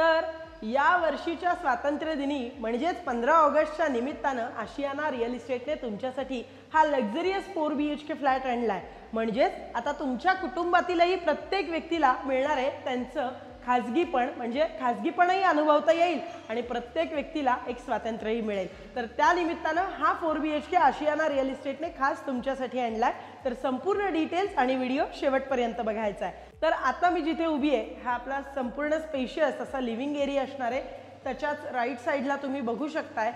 तर या वर्षीच्या स्वातंत्र्य दिनी म्हणजेच 15 ऑगस्टच्या निमित्तानं आशियाना रिअल इस्टेटने तुमच्यासाठी हा लक्झरियस 4 BHK फ्लॅट आणलाय। म्हणजेच आता तुमच्या कुटुंबातीलही प्रत्येक व्यक्तीला मिळणार आहे त्यांचं खाजगीपण, म्हणजे खाजगीपणही अनुभवता येईल आणि प्रत्येक व्यक्तीला एक स्वातंत्र्यही मिळेल। तर त्या निमित्तानं हा 4 BHK आशियाना रिअल इस्टेटने खास तुमच्यासाठी आणलाय। तर संपूर्ण डिटेल्स आणि व्हिडिओ शेवटपर्यंत बघायचा आहे। तर आता मी जिथे उभी आहे हा आपला संपूर्ण स्पेशियस असा लिव्हिंग एरिया असणार आहे। त्याच्याच राईट साईडला तुम्ही बघू शकताय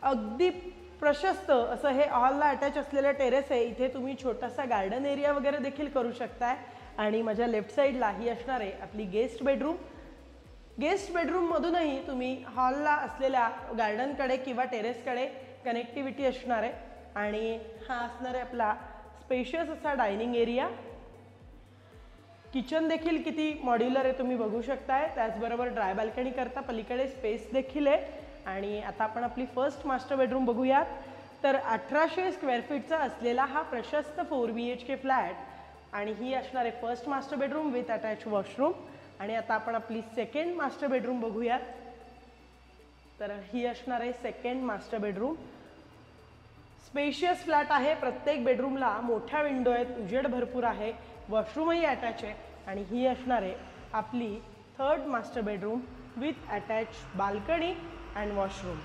अगदी प्रशस्त असं हे हॉलला अटॅच असलेलं टेरेस आहे। इथे तुम्ही छोटासा गार्डन एरिया वगैरे देखील करू शकताय। आणि माझ्या लेफ्ट साईडला ही असणार आहे आपली गेस्ट बेडरूम। गेस्ट बेडरूममधूनही तुम्ही हॉलला असलेल्या गार्डनकडे किंवा टेरेसकडे कनेक्टिव्हिटी असणार आहे। आणि हा असणार आहे आपला स्पेशियस असा डायनिंग एरिया। किचन देखील किती मॉड्युलर आहे तुम्ही बघू शकताय। त्याचबरोबर ड्राय बाल्कनी करता पलीकडे स्पेस देखील आहे। आणि आता आपण आपली फर्स्ट मास्टर बेडरूम बघूयात। तर 1800 स्क्वेअर फीटचा असलेला हा प्रशस्त 4 BHK फ्लॅट आणि ही असणार आहे first master bedroom with attach washroom. आणि आता आपण आपली सेकंड मास्टर बेडरूम बघूयात। तर ही असणार आहे second master bedroom. Spacious flat आहे, प्रत्येक बेडरूमला मोठ्या विंडो आहेत, उजेड भरपूर आहे, वॉशरूमही अटॅच आहे। आणि ही असणार आहे आपली third master bedroom with attach balcony and washroom.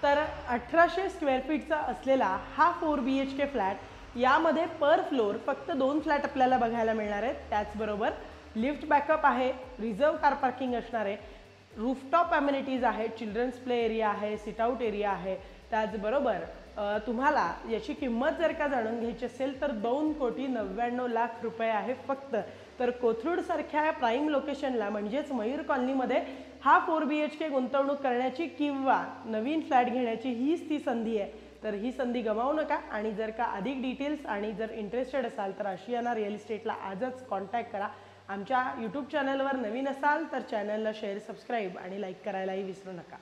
तर 1800 स्क्वेअर फीटचा असलेला हा 4 BHK फ्लॅट, यामध्ये पर फ्लोर फक्त 2 फ्लॅट आपल्याला बघायला मिळणार आहेत। त्याचबरोबर लिफ्ट बॅकअप आहे, रिझर्व कार पार्किंग असणार आहे, रूफटॉप अम्युनिटीज आहे, चिल्ड्रन्स प्ले एरिया आहे, सिट आउट एरिया आहे। त्याचबरोबर तुम्हाला याची किंमत जर का जाणून घ्यायची असेल तर 2,99,00,000 रुपये आहे फक्त। तर कोथरूड सारख्या प्राईम लोकेशनला म्हणजेच मयूर कॉलनीमध्ये हा 4 BHK गुंतवणूक करण्याची किंवा नवीन फ्लॅट घेण्याची हीच ती संधी आहे। तर ही संधी गमावू नका। आणि जर का अधिक डिटेल्स आणि जर इंटरेस्टेड असाल तर आशियाना रिअल इस्टेटला आजच कॉन्टॅक्ट करा। आमच्या यूट्यूब चॅनलवर नवीन असाल तर चॅनलला शेअर, सबस्क्राईब आणि लाईक करायलाही विसरू नका।